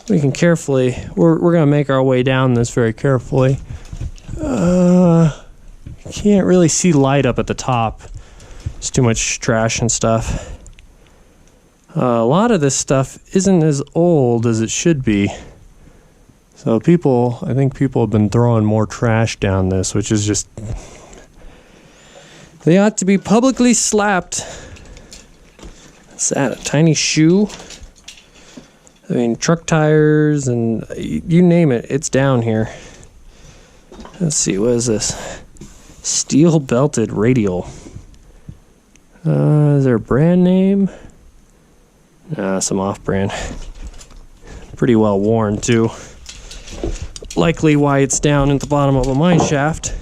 we can carefully, we're going to make our way down this very carefully. Can't really see light up at the top. It's too much trash and stuff. A lot of this stuff isn't as old as it should be. So I think people have been throwing more trash down this, which is just, they ought to be publicly slapped. What's that, a tiny shoe? I mean, truck tires and you name it, it's down here. Let's see, what is this? Steel belted radial. Is there a brand name? Some off-brand. Pretty well worn too. Likely why it's down at the bottom of a mine shaft.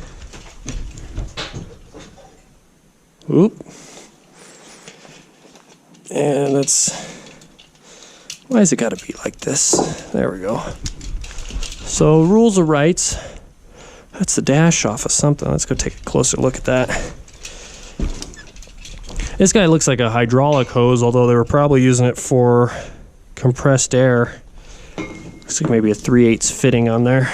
Oop. And why has it got to be like this? There we go. So rules of rights. That's the dash off of something. Let's go take a closer look at that. This guy looks like a hydraulic hose, although they were probably using it for compressed air. Looks like maybe a 3/8 fitting on there.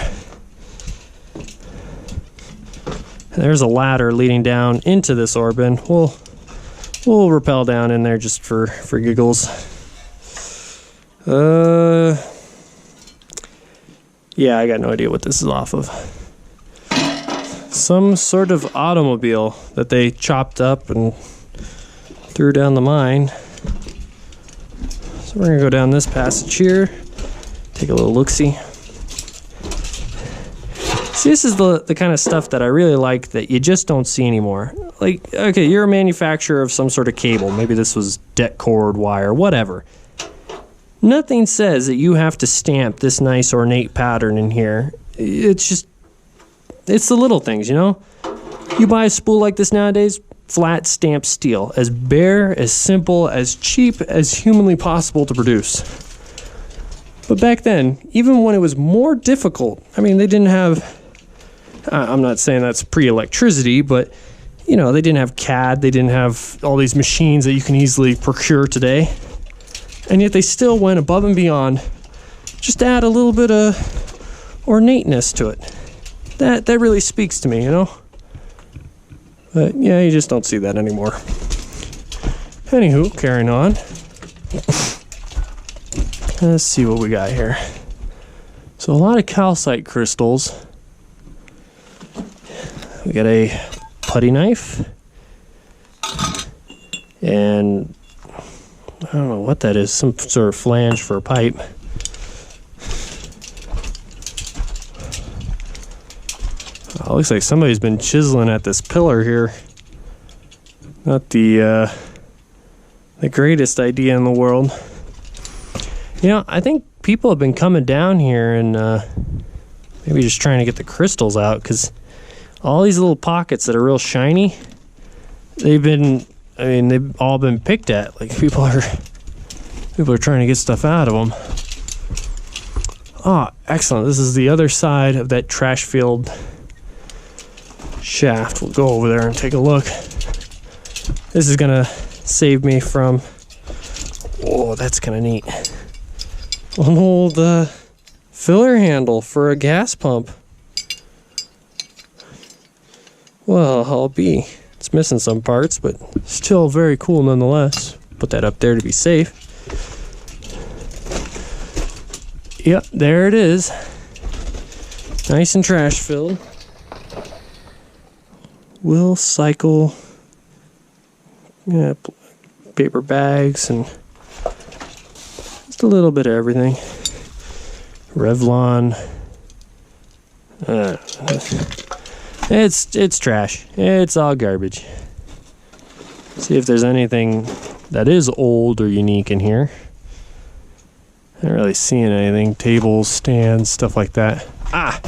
And there's a ladder leading down into this Orbin. We'll rappel down in there just for giggles. Yeah, I got no idea what this is off of. Some sort of automobile that they chopped up and threw down the mine. So we're gonna go down this passage here, take a little look-see. See, this is the kind of stuff that I really like that you just don't see anymore. Like, okay, you're a manufacturer of some sort of cable. Maybe this was det cord wire, whatever. Nothing says that you have to stamp this nice ornate pattern in here. It's the little things, you know? You buy a spool like this nowadays, flat stamped steel, as bare, as simple, as cheap as humanly possible to produce. But back then, even when it was more difficult, I mean, they didn't have, I'm not saying that's pre-electricity, but, you know, they didn't have CAD, they didn't have all these machines that you can easily procure today. And yet they still went above and beyond just to add a little bit of ornateness to it. That really speaks to me, you know? But yeah, you just don't see that anymore. Anywho, carrying on. Let's see what we got here. So a lot of calcite crystals. We got a putty knife. And I don't know what that is, some sort of flange for a pipe. Oh, looks like somebody's been chiseling at this pillar here. Not the greatest idea in the world. You know, I think people have been coming down here and maybe just trying to get the crystals out, because all these little pockets that are real shiny, they've all been picked at. Like people are trying to get stuff out of them. Oh, excellent. This is the other side of that trash field shaft. We'll go over there and take a look. This is gonna save me from, oh, that's kind of neat. An old filler handle for a gas pump. Well, I'll be. It's missing some parts, but still very cool nonetheless. Put that up there to be safe. Yep, there it is. Nice and trash filled. We'll cycle paper bags and just a little bit of everything. Revlon. It's trash. It's all garbage. See if there's anything that is old or unique in here. Not really seeing anything. Tables, stands, stuff like that. Ah!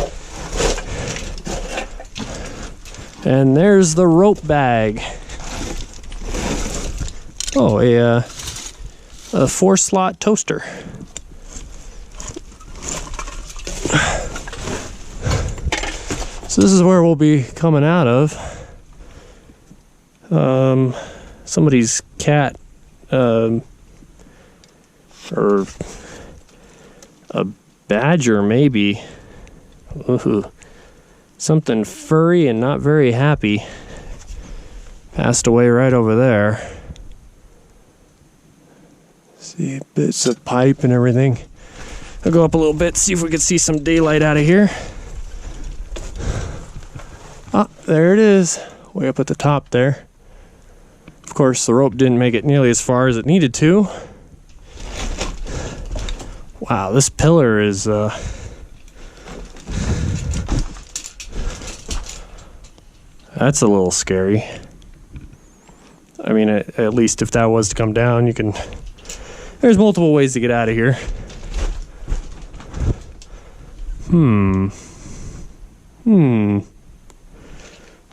And there's the rope bag. Oh, a 4-slot toaster. So this is where we'll be coming out of. Somebody's cat, or A badger, maybe. Ooh. Something furry and not very happy. Passed away right over there. See bits of pipe and everything. I'll go up a little bit, see if we can see some daylight out of here. Ah, there it is, way up at the top there. Of course, the rope didn't make it nearly as far as it needed to. Wow, this pillar is that's a little scary. I mean, at least if that was to come down, you can... There's multiple ways to get out of here.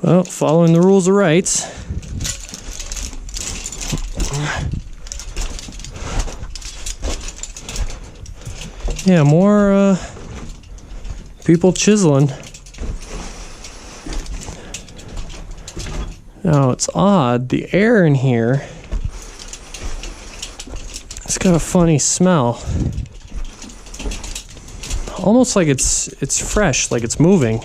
Well, following the rules of rights. Yeah, more people chiseling. Now, it's odd, the air in here, it's got a funny smell. Almost like it's fresh, like it's moving.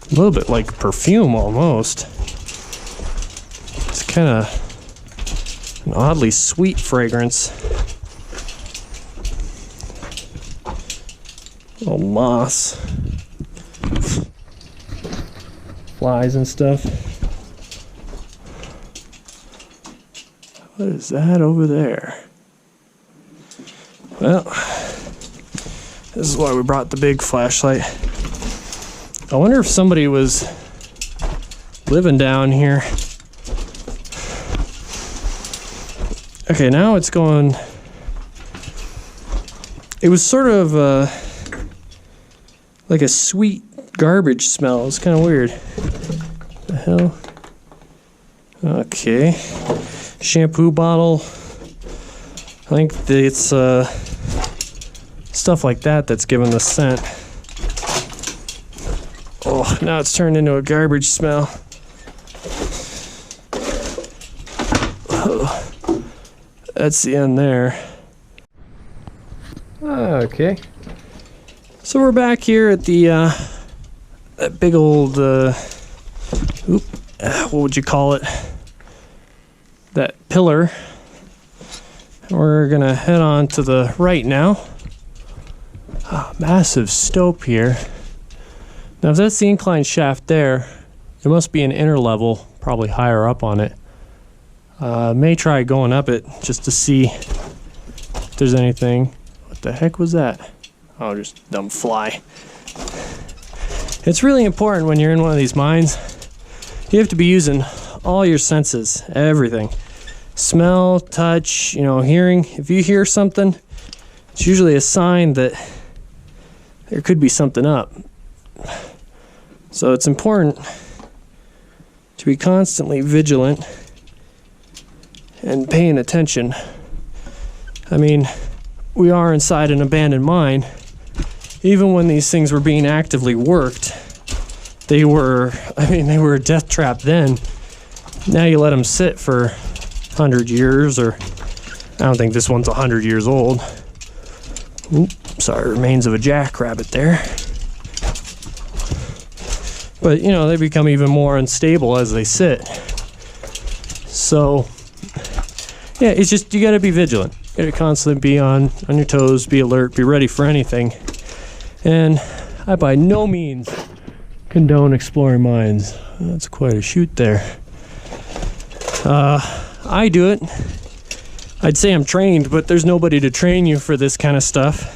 A little bit like perfume, almost. It's kind of an oddly sweet fragrance. Little moss. Flies and stuff. What is that over there? Well, this is why we brought the big flashlight. I wonder if somebody was living down here. Okay, now it's going... It was sort of like a sweet garbage smell. It's kind of weird. What the hell? Okay. Shampoo bottle. I think it's stuff like that that's giving the scent. Oh, now it's turned into a garbage smell. Oh, that's the end there. Okay. So we're back here at the that big old what would you call it? That pillar. We're gonna head on to the right now. Oh, massive stope here. Now if that's the incline shaft there must be an inner level, probably higher up on it. May try going up it just to see if there's anything. What the heck was that? Oh, just dumb fly. It's really important when you're in one of these mines. You have to be using all your senses, everything. Smell, touch, hearing. If you hear something, it's usually a sign that there could be something up. So it's important to be constantly vigilant and paying attention. I mean, we are inside an abandoned mine. Even when these things were being actively worked, they were a death trap then. Now you let them sit for 100 years, or I don't think this one's 100 years old. Oop, sorry, remains of a jackrabbit there. But, they become even more unstable as they sit. So, yeah, it's just, you gotta be vigilant. You gotta constantly be on your toes, be alert, be ready for anything. And I by no means condone exploring mines. That's quite a shoot there. I do it. I'd say I'm trained, but there's nobody to train you for this kind of stuff.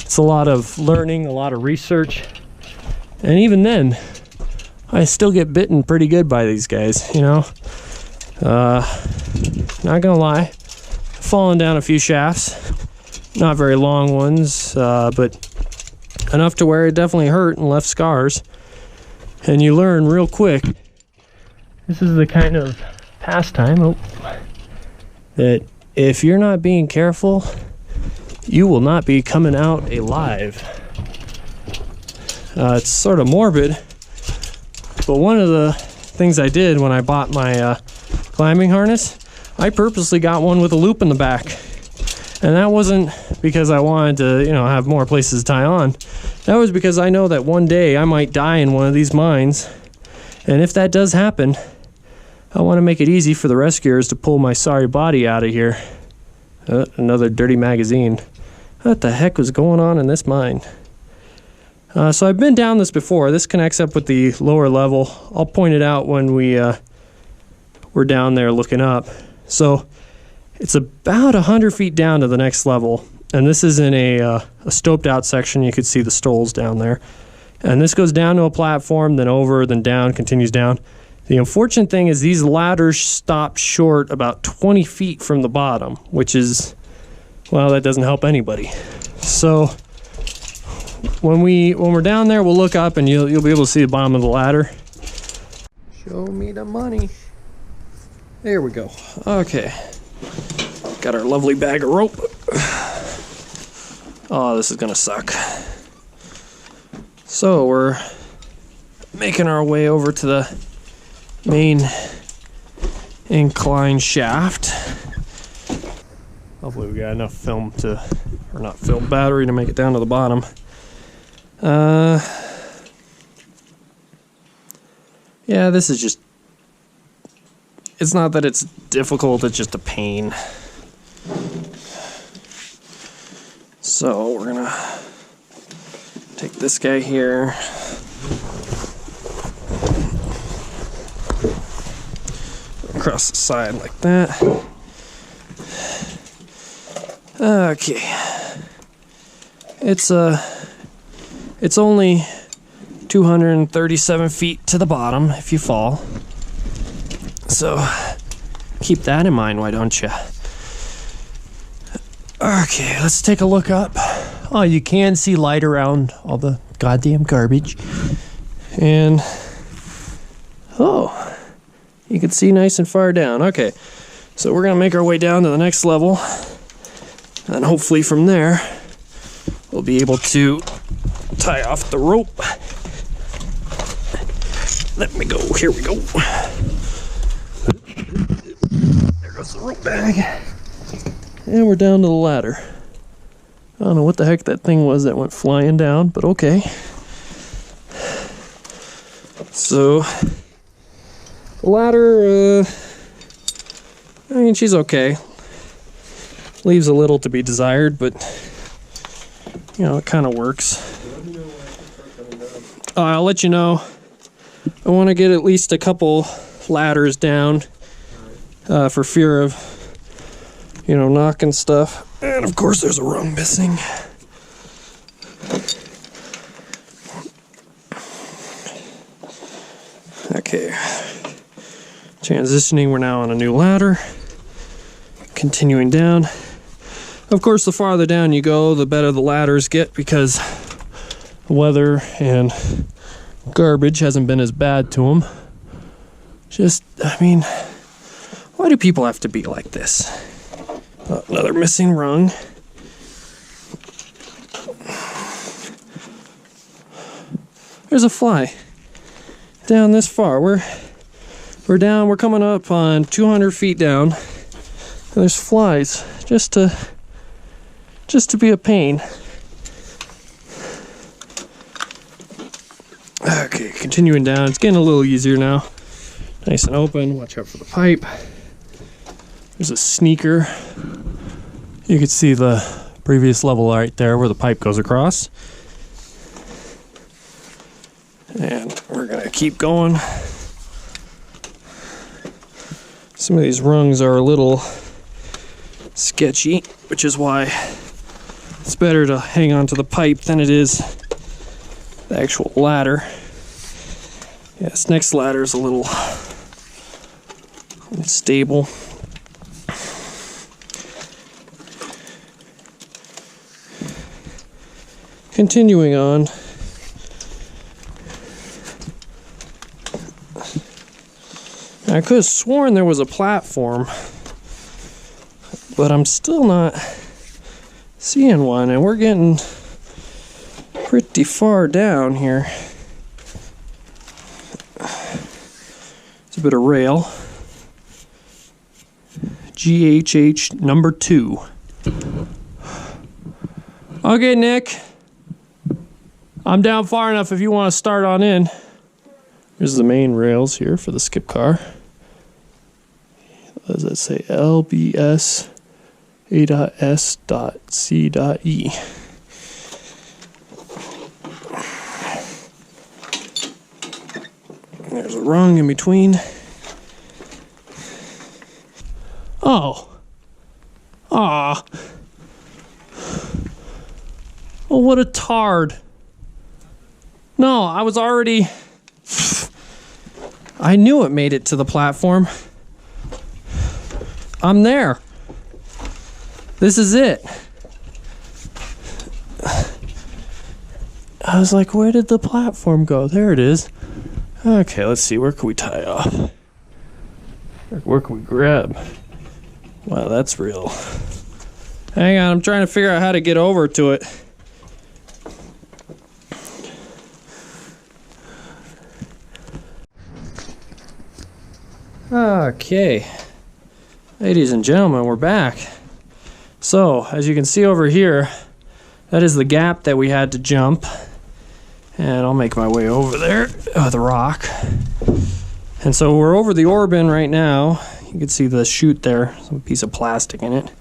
It's a lot of learning, a lot of research. And even then, I still get bitten pretty good by these guys, Not gonna lie. Fallen down a few shafts. Not very long ones, but enough to where it definitely hurt and left scars. And you learn real quick. This is the kind of pastime that if you're not being careful, you will not be coming out alive. It's sort of morbid, but one of the things I did when I bought my climbing harness, I purposely got one with a loop in the back. And that wasn't because I wanted to, you know, have more places to tie on. That was because I know that one day I might die in one of these mines. And if that does happen, I want to make it easy for the rescuers to pull my sorry body out of here. Another dirty magazine. What the heck was going on in this mine? So I've been down this before. This connects up with the lower level. I'll point it out when we're down there looking up. So it's about 100 feet down to the next level. And this is in a stoped out section. You could see the stoles down there. And this goes down to a platform, then over, then down, continues down. The unfortunate thing is these ladders stop short about 20 feet from the bottom, which is, well, that doesn't help anybody. So when we're down there, we'll look up and you'll be able to see the bottom of the ladder. Show me the money. There we go. Okay. Got our lovely bag of rope. Oh, this is gonna suck. So we're making our way over to the main incline shaft. Hopefully we got enough battery to make it down to the bottom. Yeah, this is just, it's not that it's difficult, it's just a pain. So we're gonna take this guy here. Across the side like that. Okay. It's only 237 feet to the bottom if you fall. So keep that in mind, why don't you? Okay, let's take a look up. Oh, you can see light around all the goddamn garbage. And oh, you can see nice and far down. Okay, so we're gonna make our way down to the next level. And hopefully from there, we'll be able to tie off the rope. Let me go, here we go. There goes the rope bag. And we're down to the ladder. I don't know what the heck that thing was that went flying down, but okay. So, the ladder, I mean, she's okay. Leaves a little to be desired, but, you know, it kind of works. I'll let you know. I want to get at least a couple ladders down for fear of, you know, knocking stuff. And of course there's a rung missing. Okay. Transitioning, we're now on a new ladder. Continuing down. Of course, the farther down you go, the better the ladders get because weather and garbage hasn't been as bad to them. Just, I mean, why do people have to be like this? Another missing rung. There's a fly down this far. We're down. We're coming up on 200 feet down. And there's flies just to be a pain. Okay, continuing down. It's getting a little easier now. Nice and open. Watch out for the pipe. There's a sneaker. You can see the previous level right there where the pipe goes across. And we're gonna keep going. Some of these rungs are a little sketchy, which is why it's better to hang on to the pipe than it is the actual ladder. Yeah, this next ladder is a little unstable. Continuing on. I could have sworn there was a platform, but I'm still not seeing one, and we're getting pretty far down here. It's a bit of rail. GHH number 2. Okay, Nick. I'm down far enough if you want to start on in. Here's the main rails here for the skip car. What does that say? LBS A.S.C.E. There's a rung in between. Oh. Ah. Oh, what a tard. No, I was already... I knew it made it to the platform. I'm there. This is it. I was like, where did the platform go? There it is. Okay, let's see. Where can we tie off? Where can we grab? Wow, that's real. Hang on, I'm trying to figure out how to get over to it. Okay, ladies and gentlemen, we're back. So, as you can see over here, that is the gap that we had to jump. And I'll make my way over there with a rock. And so we're over the Orbin right now. You can see the chute there, some piece of plastic in it.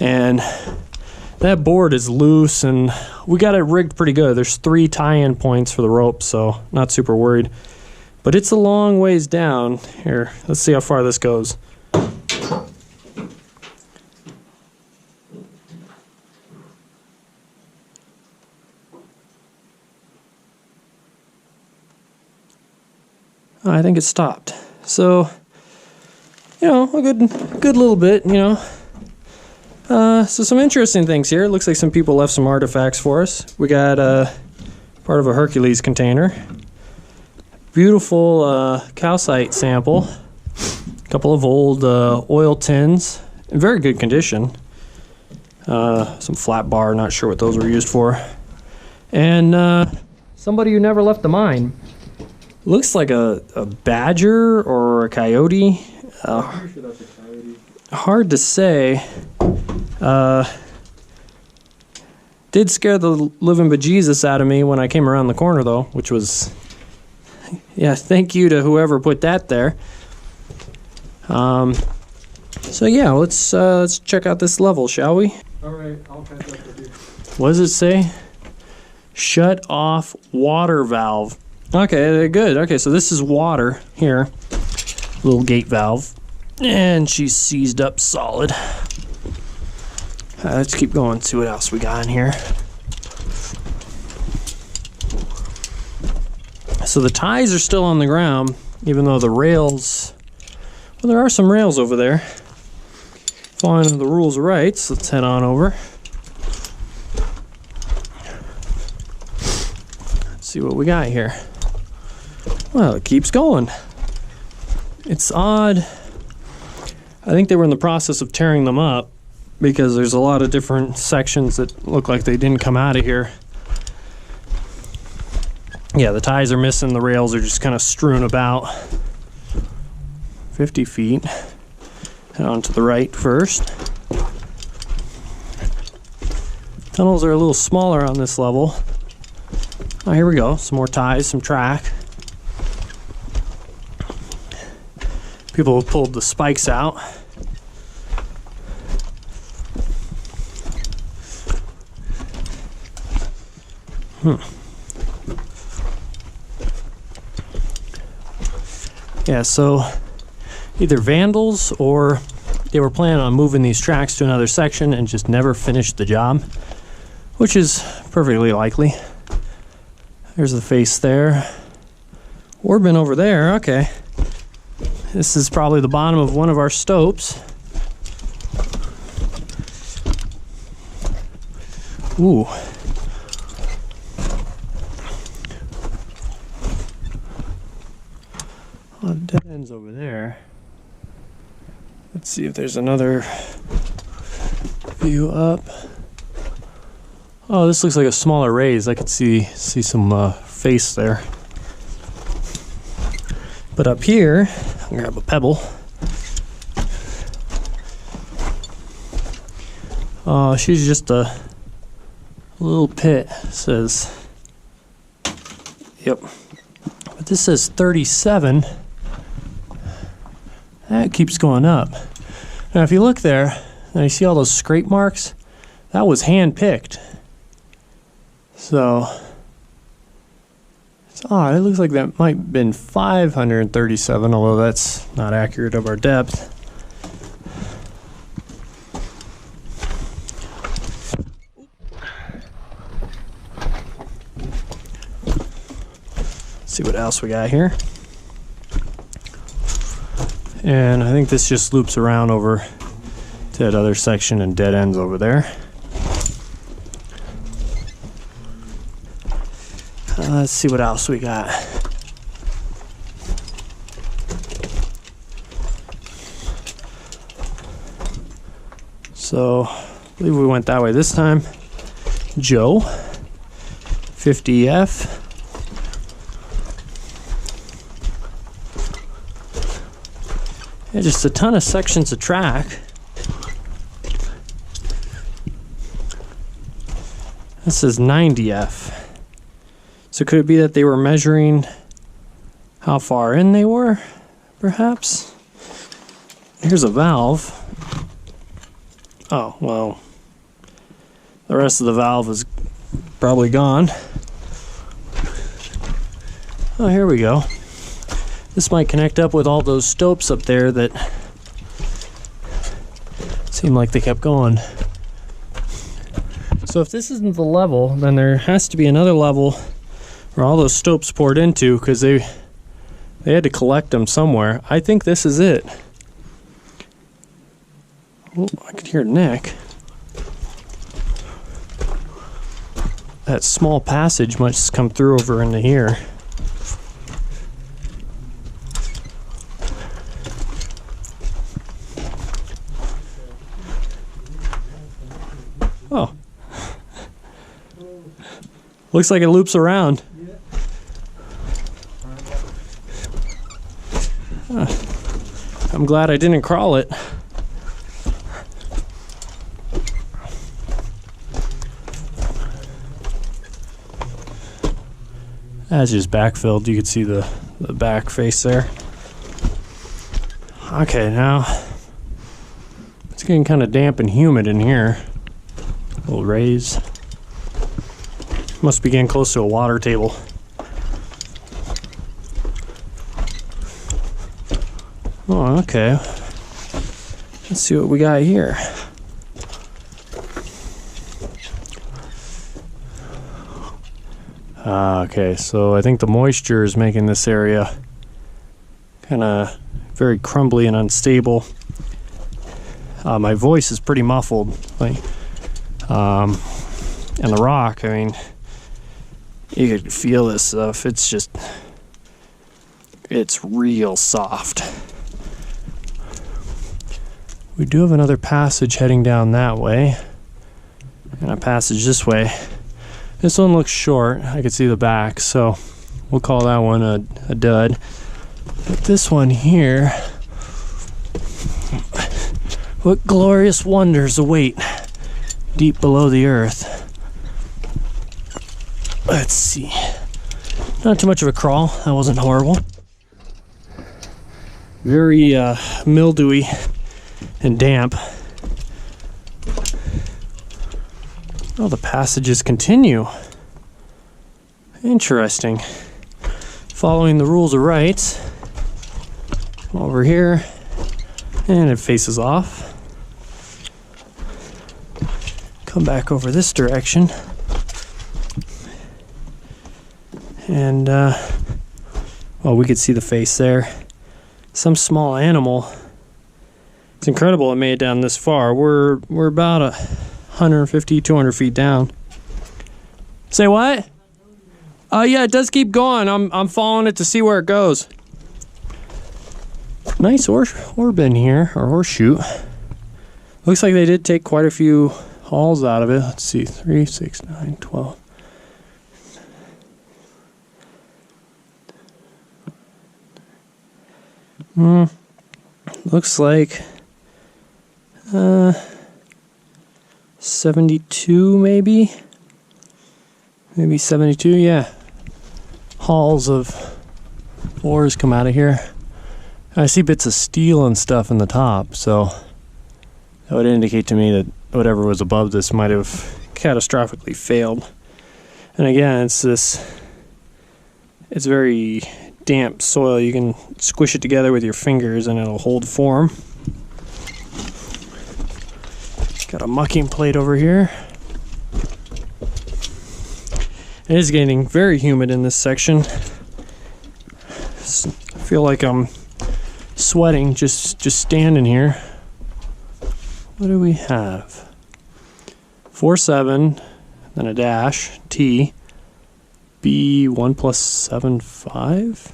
And that board is loose and we got it rigged pretty good. There's 3 tie-in points for the rope, so not super worried. But it's a long ways down. Here, let's see how far this goes. I think it stopped. So, you know, a good little bit, you know. So some interesting things here. It looks like some people left some artifacts for us. We got part of a Hercules container. Beautiful calcite sample. A couple of old oil tins in very good condition. Some flat bar, not sure what those were used for. And somebody who never left the mine. Looks like a badger or a coyote. I'm pretty sure that's a coyote. Hard to say. Did scare the living bejesus out of me when I came around the corner though, which was, yeah, thank you to whoever put that there. So yeah, let's check out this level, shall we? Alright, I'll catch up with you. What does it say? Shut off water valve. Okay, good. Okay, so this is water here. Little gate valve. And she's seized up solid. Let's keep going, see what else we got in here. So the ties are still on the ground, even though the rails... Well, there are some rails over there. Following the rules of rights, let's head on over. Let's see what we got here. Well, it keeps going. It's odd. I think they were in the process of tearing them up because there's a lot of different sections that look like they didn't come out of here. Yeah, the ties are missing. The rails are just kind of strewn about. 50 feet. Head on to the right first. Tunnels are a little smaller on this level. Oh, here we go. Some more ties, some track. People have pulled the spikes out. Yeah, so either vandals or they were planning on moving these tracks to another section and just never finished the job, which is perfectly likely. There's the face there. Orbin over there, okay. This is probably the bottom of one of our stopes. Ooh. A lot of dead ends over there. Let's see if there's another view up. Oh, this looks like a smaller raise. I could see some face there. But up here, I'll grab a pebble. She's just a little pit, says. Yep. But this says 37. That keeps going up. Now if you look there, now you see all those scrape marks? That was hand-picked. So, it's odd. It looks like that might have been 537, although that's not accurate of our depth. See what else we got here. And I think this just loops around over to that other section and dead ends over there. Let's see what else we got. So, I believe we went that way this time. Joe, 50F. Yeah, just a ton of sections of track. This is 90F. So could it be that they were measuring how far in they were, perhaps? Here's a valve. Oh, well, the rest of the valve is probably gone. Oh, here we go. This might connect up with all those stopes up there that seem like they kept going. So if this isn't the level, then there has to be another level where all those stopes poured into, because they had to collect them somewhere. I think this is it. Oh, I could hear Nick. That small passage must come through over into here. Oh. Looks like it loops around. I'm glad I didn't crawl it. That's just backfilled. You can see the back face there. Okay, now it's getting kind of damp and humid in here. A little raise. Must be getting close to a water table. Oh, okay. Let's see what we got here. Okay, so I think the moisture is making this area kind of very crumbly and unstable. My voice is pretty muffled. Like, and the rock, I mean, you could feel this stuff. It's just, it's real soft. We do have another passage heading down that way, and a passage this way. This one looks short. I can see the back, so we'll call that one a dud. But this one here, what glorious wonders await deep below the earth. Let's see. Not too much of a crawl. That wasn't horrible. Very mildewy and damp. Oh, the passages continue. Interesting. Following the rules of rights. Come over here, and it faces off. Come back over this direction. And, well, we could see the face there. Some small animal. It's incredible it made it down this far. We're about 150, 200 feet down. Say what? Yeah, it does keep going. I'm following it to see where it goes. Nice Orbin here, or horseshoe. Looks like they did take quite a few hauls out of it. Let's see, 3, 6, 9, 12. Looks like 72 maybe? Maybe 72, yeah. Hulls of ores come out of here. I see bits of steel and stuff in the top, so that would indicate to me that whatever was above this might have catastrophically failed. And again, it's very damp soil. You can squish it together with your fingers and it'll hold form. Got a mucking plate over here. It is getting very humid in this section. I feel like I'm sweating just standing here. What do we have? 47, then a dash, T, B 1 plus 7, 5.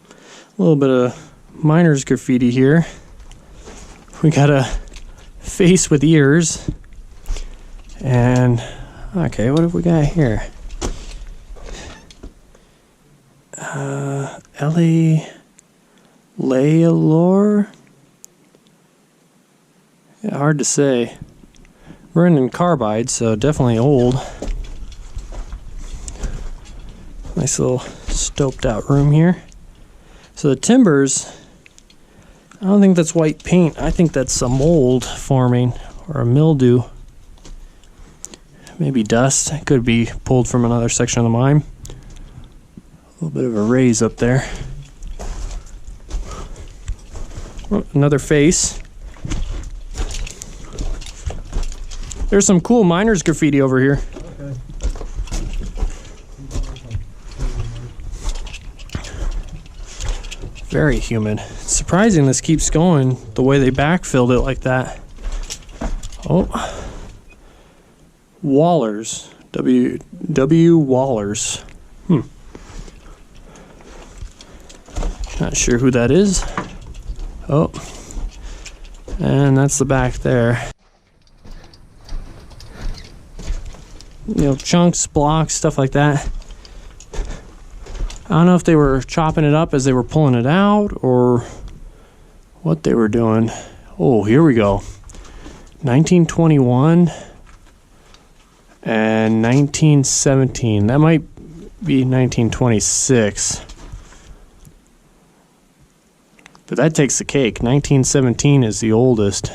A little bit of miner's graffiti here. We got a face with ears. And, okay, what have we got here? Ellie Layalore? Yeah, hard to say. We're in carbide, so definitely old. Nice little stoped out room here. So the timbers, I don't think that's white paint. I think that's a mold forming or a mildew. Maybe dust. It could be pulled from another section of the mine. A little bit of a raise up there. Oh, another face. There's some cool miner's graffiti over here. Okay. Very humid. It's surprising this keeps going the way they backfilled it like that. Oh. Wallers. W. Wallers. Not sure who that is. Oh. And that's the back there. You know, chunks, blocks, stuff like that. I don't know if they were chopping it up as they were pulling it out or what they were doing. Oh, here we go. 1921 and 1917. That might be 1926. But that takes the cake. 1917 is the oldest.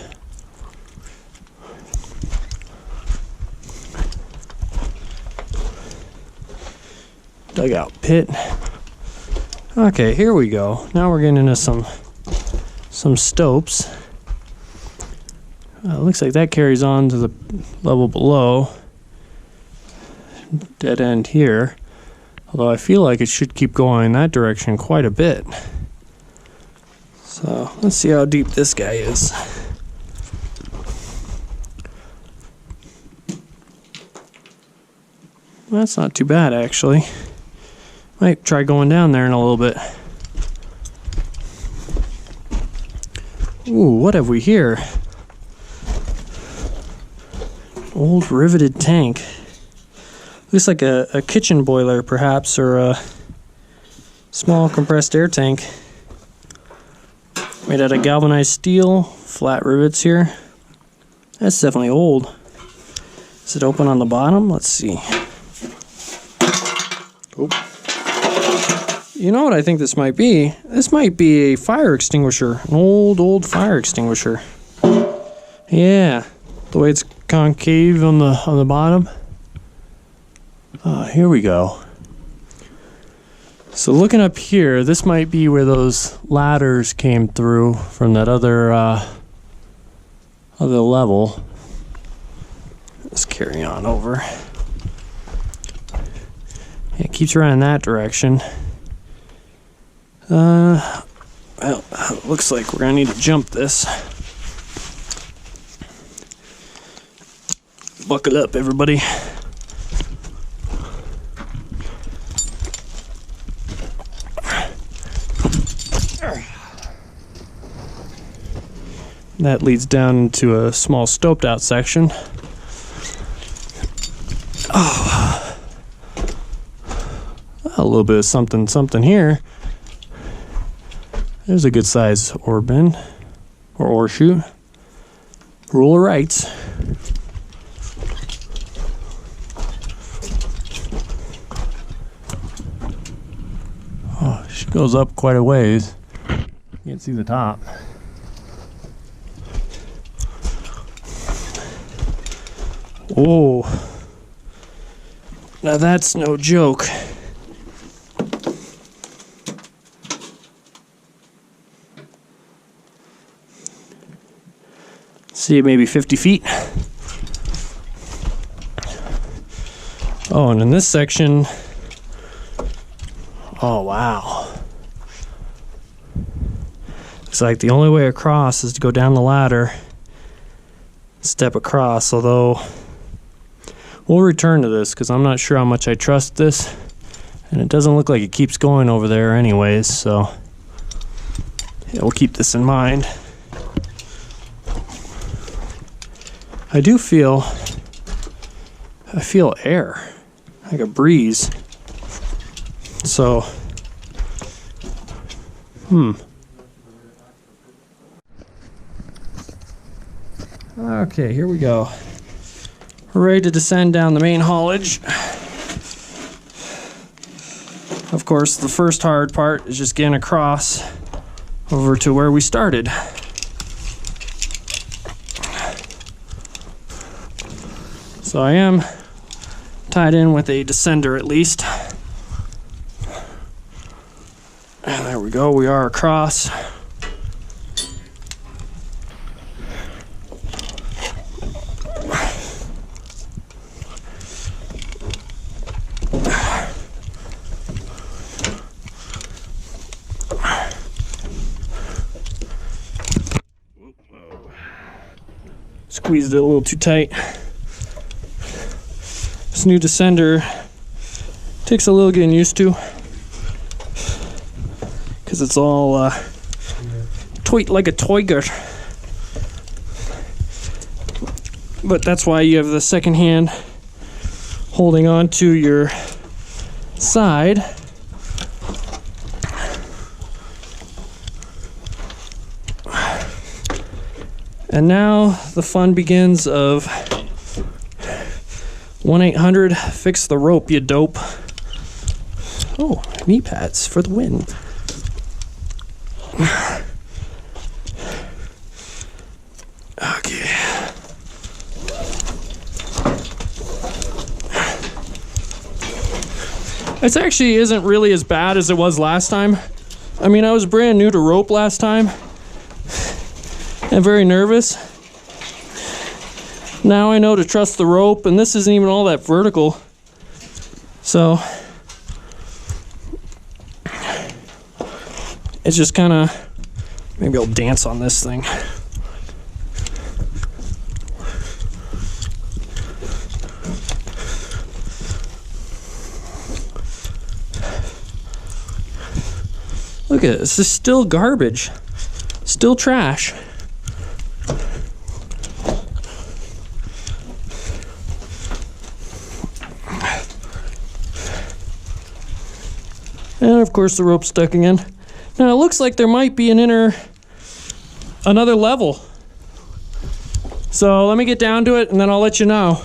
Dugout Pit. Okay, here we go. Now we're getting into some stopes. Looks like that carries on to the level below. Dead end here. Although I feel like it should keep going in that direction quite a bit. So let's see how deep this guy is. Well, that's not too bad actually. Might try going down there in a little bit. Ooh, what have we here? Old riveted tank. Looks like a kitchen boiler perhaps, or a small compressed air tank. Made out of galvanized steel, flat rivets here. That's definitely old. Is it open on the bottom? Let's see. Oh. You know what I think this might be? This might be a fire extinguisher. An old fire extinguisher. Yeah. The way it's concave on the bottom. Here we go. So looking up here, this might be where those ladders came through from that other level. Let's carry on over. It keeps running that direction. Well, it looks like we're gonna need to jump this. Buckle up, everybody. That leads down into a small stoped out section. Oh, a little bit of something here. There's a good size Orbin or ore chute. Rule of rights. goes up quite a ways. You can't see the top. Oh, now that's no joke. See, maybe 50 feet. Oh, and in this section, oh wow. Looks like the only way across is to go down the ladder, step across, although we'll return to this because I'm not sure how much I trust this, and it doesn't look like it keeps going over there anyways, so yeah, we'll keep this in mind. I feel air, like a breeze. So, Okay, here we go. We're ready to descend down the main haulage. Of course, the first hard part is just getting across over to where we started. So I am tied in with a descender at least. And there we go, we are across. Squeezed it a little too tight. This new descender takes a little getting used to because it's all like a toiger. But that's why you have the second hand holding on to your side. And now the fun begins of 1-800 fix the rope, you dope. Oh, knee pads for the win. Okay. It actually isn't really as bad as it was last time. I mean, I was brand new to rope last time and very nervous. Now I know to trust the rope, and this isn't even all that vertical. So it's just kind of, maybe I'll dance on this thing. Look at it, this is still garbage, still trash. And of course the rope's stuck again. Now it looks like there might be another level. So let me get down to it and then I'll let you know.